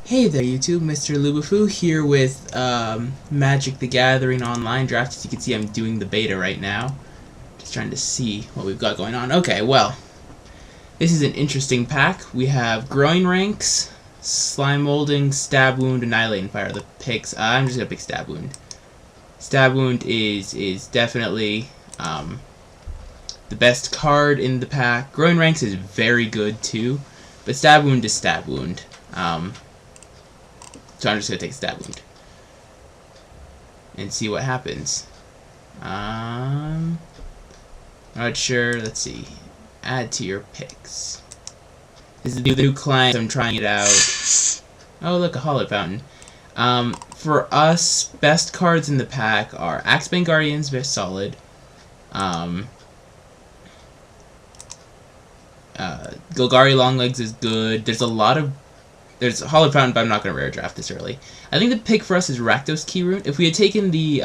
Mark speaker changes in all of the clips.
Speaker 1: Hey there YouTube, Mrlubufu here with Magic the Gathering online draft. As you can see, I'm doing the beta right now. Just trying to see what we've got going on. Okay, well, this is an interesting pack. We have Growing Ranks, Slime Molding, Stab Wound, Annihilating Fire. The picks. I'm just gonna pick Stab Wound. Stab Wound is definitely the best card in the pack. Growing Ranks is very good too, but Stab Wound is Stab Wound. So I'm just going to take Stab Wound and see what happens. Not sure. Let's see. Add to your picks. This is the new client. I'm trying it out. Oh, look, a Hollow Fountain. For us, best cards in the pack are Axebane Guardians, very solid. Golgari Longlegs is good. There's a Hollow Fountain, but I'm not going to rare draft this early. I think the pick for us is Rakdos Keyrune. If we had taken the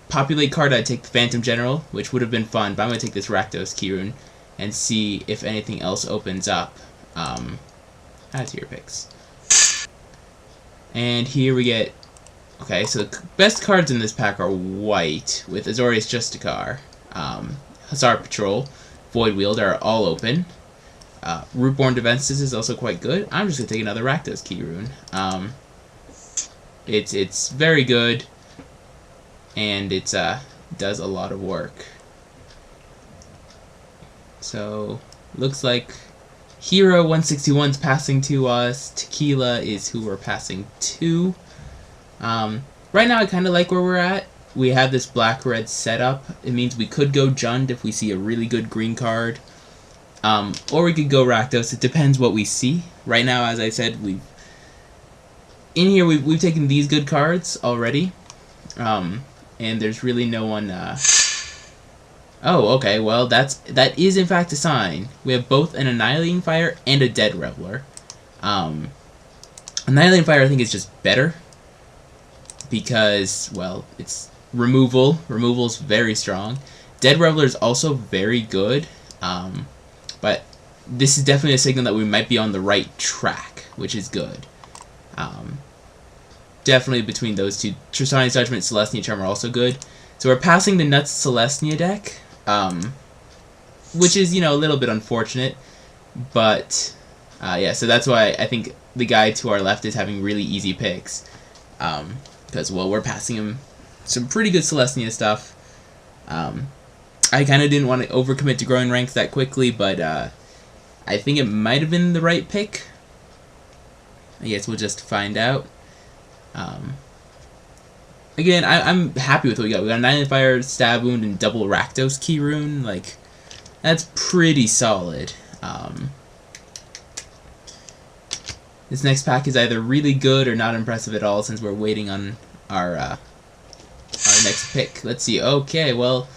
Speaker 1: Populate card, I'd take the Phantom General, which would have been fun, but I'm going to take this Rakdos Keyrune and see if anything else opens up. Add to your picks. And here we get... Okay, so the best cards in this pack are white, with Azorius Justicar, Hussar Patrol, Void Wielder are all open. Rootborn Defenses is also quite good. I'm just going to take another Rakdos Keyrune. It's very good, and it does a lot of work. So, looks like Hero 161's passing to us. Tequila is who we're passing to. Right now I kind of like where we're at. We have this black-red setup. It means we could go Jund if we see a really good green card. Or we could go Rakdos. It depends what we see. Right now, as I said, we've taken these good cards already, and there's really no one. Oh, okay. Well, that is in fact a sign. We have both an Annihilating Fire and a Dead Reveler. Annihilating Fire, I think, is just better because, well, it's removal. Removal's very strong. Dead Reveler is also very good. But this is definitely a signal that we might be on the right track, which is good. Definitely between those two, Tristani's Judgment, Celestia Charm are also good. So we're passing the Nuts Celestia deck, which is, a little bit unfortunate. But, yeah, so that's why I think the guy to our left is having really easy picks. Because, well, we're passing him some pretty good Celestia stuff. I kind of didn't want to overcommit to Growing Ranks that quickly, but I think it might have been the right pick. I guess we'll just find out. Again, I'm happy with what we got. We got Annihilating Fire, Stab Wound, and double Rakdos Keyrune. Like, that's pretty solid. This next pack is either really good or not impressive at all, since we're waiting on our next pick. Let's see. Okay, well...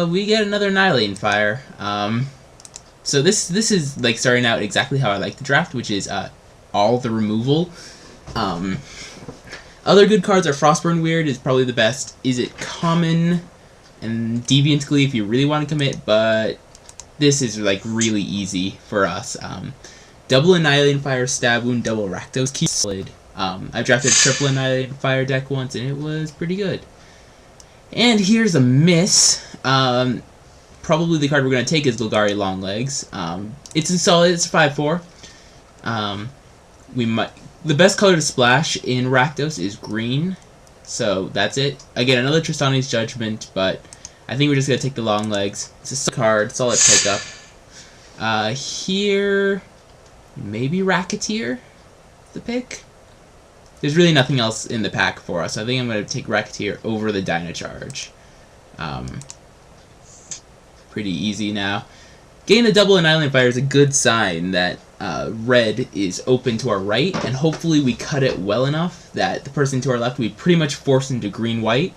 Speaker 1: we get another Annihilating Fire. So this is like starting out exactly how I like the draft, which is all the removal. Other good cards are Frostburn Weird is probably the best. Is it common and Deviant Glee if you really want to commit, but this is like really easy for us. Double Annihilating Fire, Stab Wound, double Rakdos Keyrune. I've drafted a triple Annihilating Fire deck once and it was pretty good. And here's a miss. Probably the card we're going to take is Golgari Longlegs. It's a solid, it's a 5/4. The best color to splash in Rakdos is green. So that's it. Again, another Tristani's Judgment, but I think we're just going to take the Longlegs. It's a solid card, solid pickup. Here, maybe Racketeer, the pick. There's really nothing else in the pack for us. So I think I'm going to take Racketeer over the Dynacharge. Pretty easy now. Getting the double Annihilating Fire is a good sign that red is open to our right, and hopefully we cut it well enough that the person to our left, we pretty much force into green-white,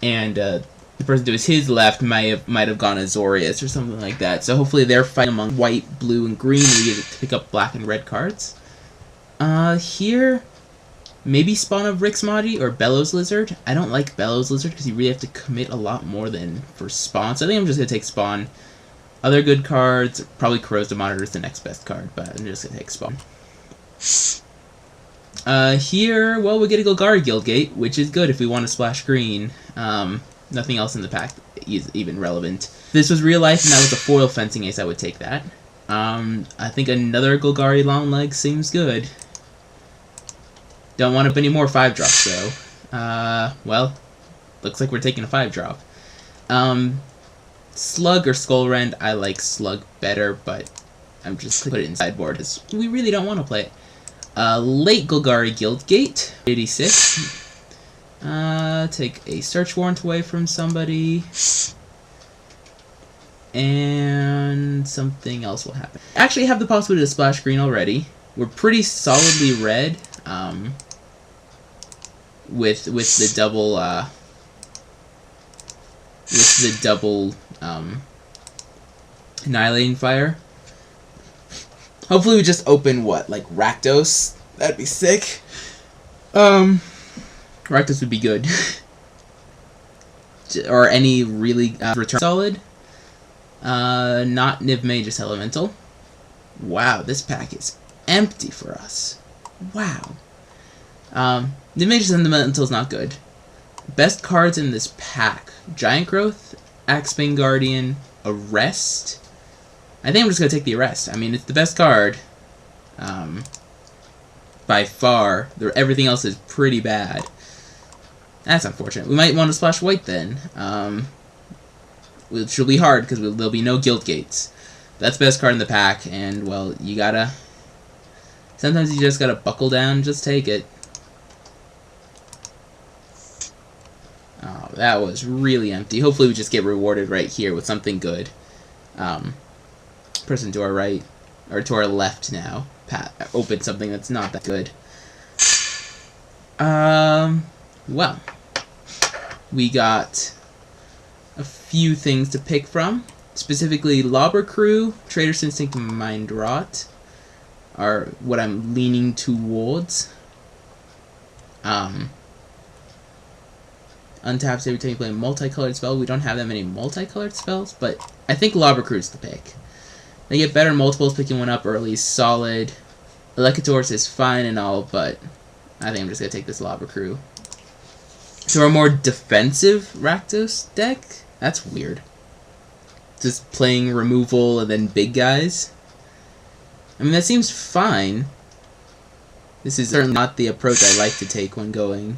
Speaker 1: and the person to his left might have gone Azorius or something like that. So hopefully they're fighting among white, blue, and green, and we get to pick up black and red cards. Here... maybe Spawn of Rixmati or Bellows Lizard. I don't like Bellows Lizard because you really have to commit a lot more than for Spawn. So I think I'm just going to take Spawn. Other good cards, probably Corrosive Monitor is the next best card, but I'm just going to take Spawn. Here, well, we get a Golgari Guildgate, which is good if we want to splash green. Nothing else in the pack is even relevant. If this was real life and that was a foil Fencing Ace, I would take that. I think another Golgari Longlegs seems good. Don't want up any more 5-drops, though. Well, looks like we're taking a 5-drop. Slug or Skullrend, I like Slug better, but I'm just put it in sideboard because we really don't want to play it. Late Golgari Guildgate, 86. Take a Search Warrant away from somebody. And something else will happen. Actually have the possibility to splash green already. We're pretty solidly red. With the double Annihilating Fire. Hopefully we just open what, like Rakdos? That'd be sick. Rakdos would be good. Or any really return solid. Not Niv Magus Elemental. Wow, this pack is empty for us. Wow. Niv Magus Elemental is not good. Best cards in this pack: Giant Growth, Axebane Guardian, Arrest. I think I'm just gonna take the Arrest. I mean, it's the best card. By far. Everything else is pretty bad. That's unfortunate. We might want to splash white then. Which will be hard because there'll be no Guild Gates. That's the best card in the pack, and well, you gotta. Sometimes you just gotta buckle down and just take it. Oh, that was really empty. Hopefully we just get rewarded right here with something good. Person to our right, or to our left now, open something that's not that good. Well, we got a few things to pick from. Specifically, Lobber Crew, Trader's Instinct, and Mind Rot are what I'm leaning towards. Untaps every time you play a multicolored spell. We don't have that many multicolored spells, but I think Lobber Crew's the pick. They get better multiples, picking one up early is solid. Elecators is fine and all, but I think I'm just going to take this Lobber Crew. So our more defensive Rakdos deck? That's weird. Just playing removal and then big guys? I mean, that seems fine. This is certainly not the approach I like to take when going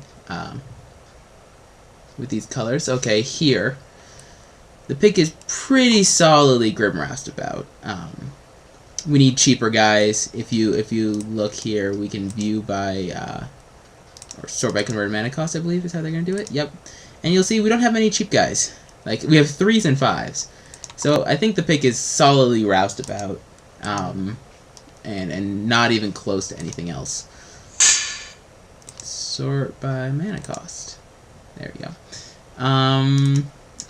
Speaker 1: with these colors. Okay, here. The pick is pretty solidly Grim Roustabout. We need cheaper guys. If you look here, we can view by or sort by converted mana cost, I believe is how they're gonna do it. Yep. And you'll see we don't have many cheap guys. Like, we have 3s and 5s. So I think the pick is solidly Roustabout. And not even close to anything else. Sort by mana cost. There we go.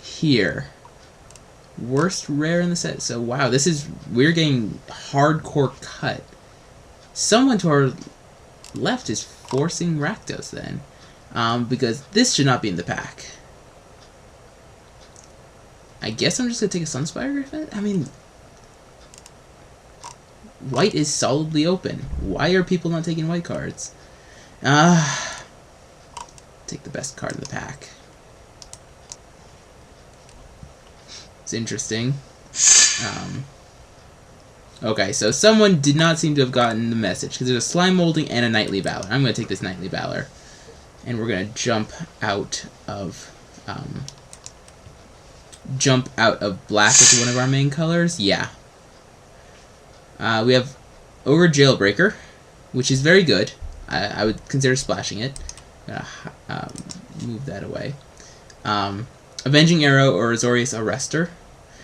Speaker 1: Here. Worst rare in the set. So, wow, we're getting hardcore cut. Someone to our left is forcing Rakdos then. Because this should not be in the pack. I guess I'm just going to take a Sunspire Griffin? I mean, white is solidly open. Why are people not taking white cards? Take the best card in the pack. It's interesting. Okay, so someone did not seem to have gotten the message, because there's a Slime Molding and a Knightly Valor. I'm going to take this Knightly Valor, and we're going to jump out of black as one of our main colors. Yeah. We have Ogre Jailbreaker, which is very good. I would consider splashing it. Move that away. Avenging Arrow or Azorius Arrestor.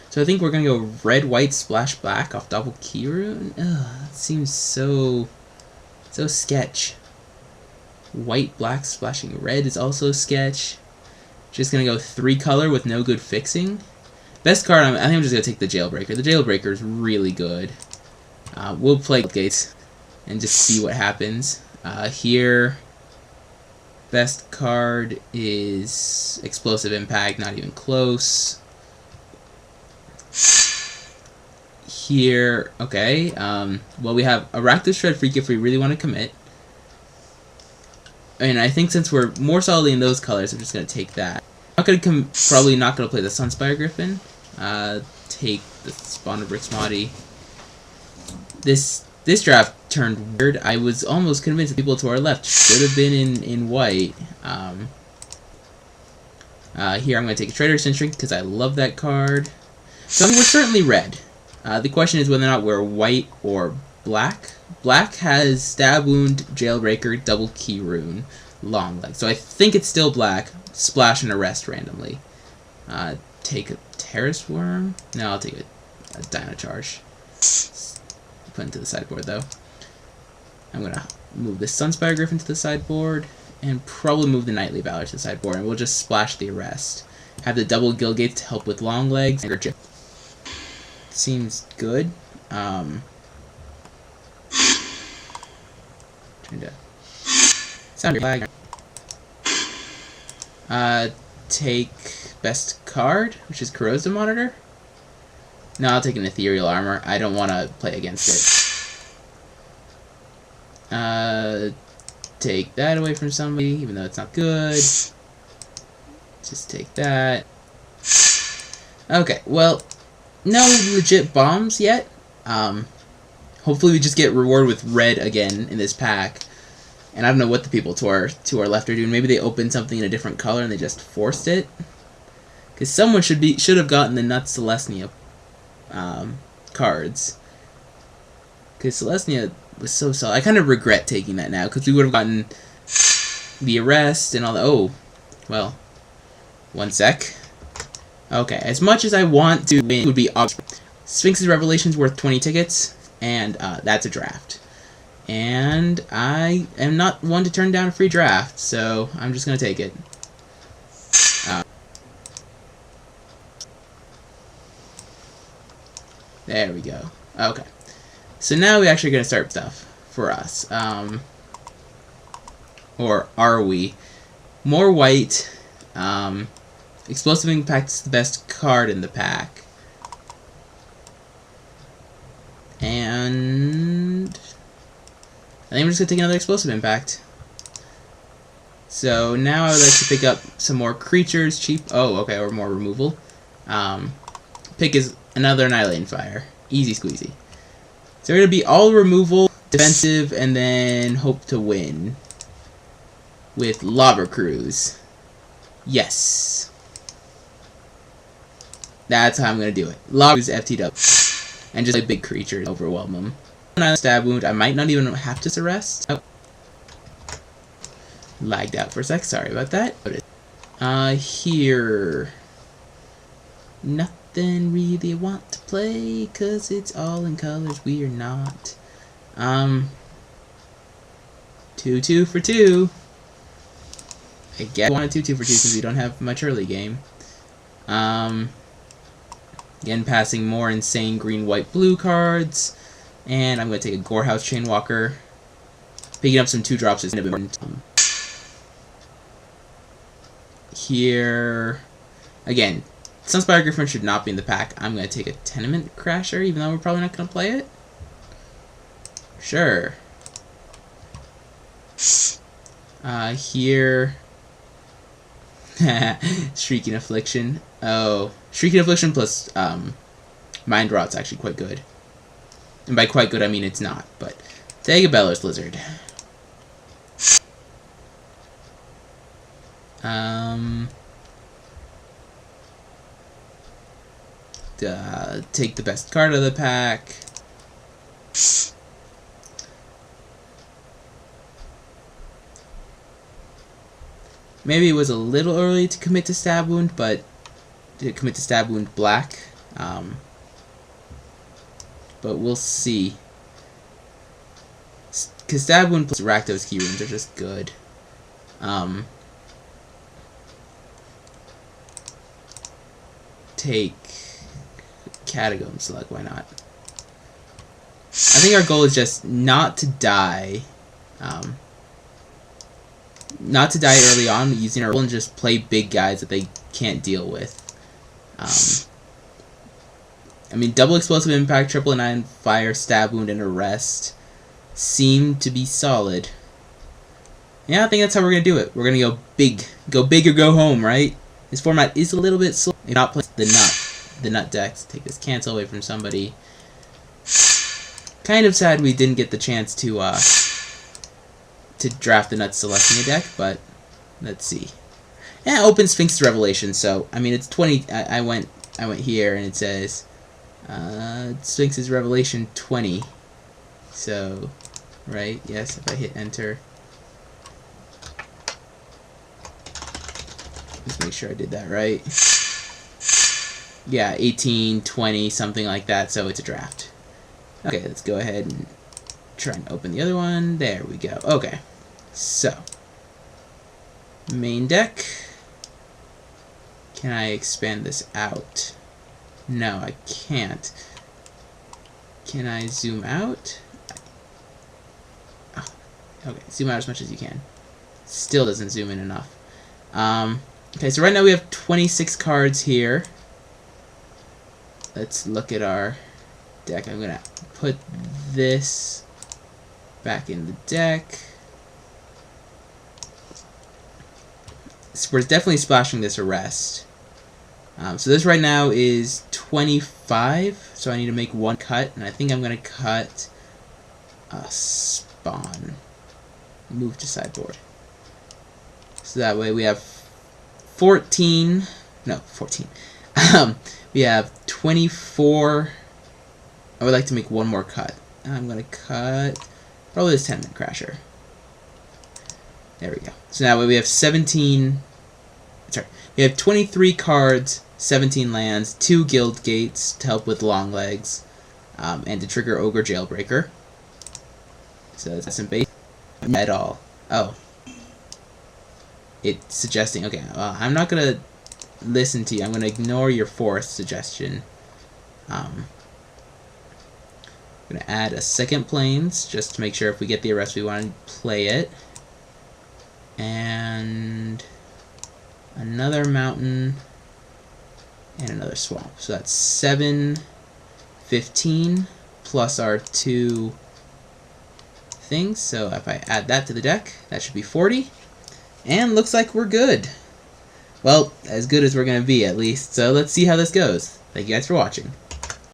Speaker 1: So I think we're going to go red, white, splash black off double Keyrune. Ugh, that seems so sketch. White, black, splashing red is also sketch. Just going to go 3-color with no good fixing. Best card, I think I'm just going to take the Jailbreaker. The Jailbreaker is really good. We'll play Gates and just see what happens. Here, best card is Explosive Impact, not even close. here, okay, well, we have a Rakdos Shred Freak if we really want to commit. And I think since we're more solidly in those colors, I'm just going to take that. Probably not going to play the Sunspire Griffin. Take the Spawn of Brixmati. This draft turned weird. I was almost convinced the people to our left should have been in white. Here I'm going to take a Trader Sentry because I love that card. So I mean, we're certainly red. The question is whether or not we're white or black. Black has Stab Wound, Jailbreaker, Double Key Rune, Long Leg. So I think it's still black. Splash and Arrest randomly. Take a Terrace Worm. No, I'll take a Dino Charge. Put into the sideboard though. I'm gonna move this Sunspire Griffin to the sideboard and probably move the Nightly Valor to the sideboard, and we'll just splash the Arrest. Have the double Gilgates to help with Long Legs. Seems good. Trying to sound flag. Take best card, which is Corrosive Monitor. No, I'll take an Ethereal Armor. I don't want to play against it. Take that away from somebody, even though it's not good. Just take that. Okay, well, no legit bombs yet. Hopefully we just get rewarded with red again in this pack. And I don't know what the people to our left are doing. Maybe they opened something in a different color and they just forced it. Because someone should have gotten the Nut Celestia cards. Because Celestia was so solid. I kind of regret taking that now because we would have gotten the Arrest and all that. Oh, well, one sec. Okay, as much as I want to win, it would be Sphinx's Revelation's worth 20 tickets, and that's a draft. And I am not one to turn down a free draft, so I'm just going to take it. There we go. Okay. So now we're actually going to start stuff for us. Or are we? More white. Explosive Impact's the best card in the pack. And I think we're just going to take another Explosive Impact. So now I would like to pick up some more creatures, cheap. Oh, okay, or more removal. Pick is another Annihilating Fire. Easy squeezy. So we're going to be all removal, defensive, and then hope to win with Lava Cruise. Yes. That's how I'm going to do it. Lava Cruise FTW. And just play big creatures, overwhelm them. Stab Wound. I might not even have to Arrest. Oh. Lagged out for a sec. Sorry about that. Here. Nothing really want to play, cause it's all in colors we are not. 2-2 for 2. I guess I wanted 2-2 for 2 since we don't have much early game. Again, passing more insane green, white, blue cards. And I'm going to take a Gorehouse Chainwalker. Picking up some 2-drops is important. Here, again, Sunspire Griffin should not be in the pack. I'm going to take a Tenement Crasher, even though we're probably not going to play it. Sure. Here, Shrieking Affliction. Oh, Shrieking Affliction plus Mind Rot's actually quite good. And by quite good, I mean it's not, but take a Bellows Lizard. Take the best card of the pack. Maybe it was a little early to commit to Stab Wound, but to commit to Stab Wound black. But we'll see. Because Stab Wound plus Rakdos Key Runes are just good. Take Catacomb Slug, why not? I think our goal is just not to die. Not to die early on using our roll and just play big guys that they can't deal with. I mean, double explosive impact, triple 9 fire, stab wound, and arrest seem to be solid. Yeah, I think that's how we're gonna do it. We're gonna go big or go home, right? This format is a little bit slow. If not playing the nut decks. Take this cancel away from somebody. Kind of sad we didn't get the chance to draft the Nut Celestia deck, but let's see. Yeah, open Sphinx's Revelation. So I mean, it's 20. I went here and it says Sphinx's Revelation 20. So, right? Yes. If I hit enter, just make sure I did that right. Yeah, 18, 20, something like that. So it's a draft. Okay, let's go ahead and try and open the other one. There we go. Okay, so main deck. Can I expand this out? No, I can't. Can I zoom out? Oh, okay, zoom out as much as you can. Still doesn't zoom in enough. Okay, so right now we have 26 cards here. Let's look at our deck. I'm gonna put this back in the deck. So we're definitely splashing this arrest. So this right now is 25, so I need to make one cut, and I think I'm going to cut Spawn. Move to sideboard. So that way we have 14, no, 14. We have 24. I would like to make one more cut. I'm going to cut probably this 10-minute crasher. There we go. So now we have 17, sorry, we have 23 cards, 17 lands, 2 guild gates to help with long legs, and to trigger Ogre Jailbreaker. So that's some base at all. Oh. It's suggesting, okay, I'm not going to listen to you. I'm going to ignore your fourth suggestion. I'm going to add a second planes, just to make sure if we get the arrest we want to play it. And another mountain and another swamp. So that's 7, 15 plus our 2 things. So if I add that to the deck, that should be 40. And looks like we're good. Well, as good as we're going to be at least. So let's see how this goes. Thank you guys for watching.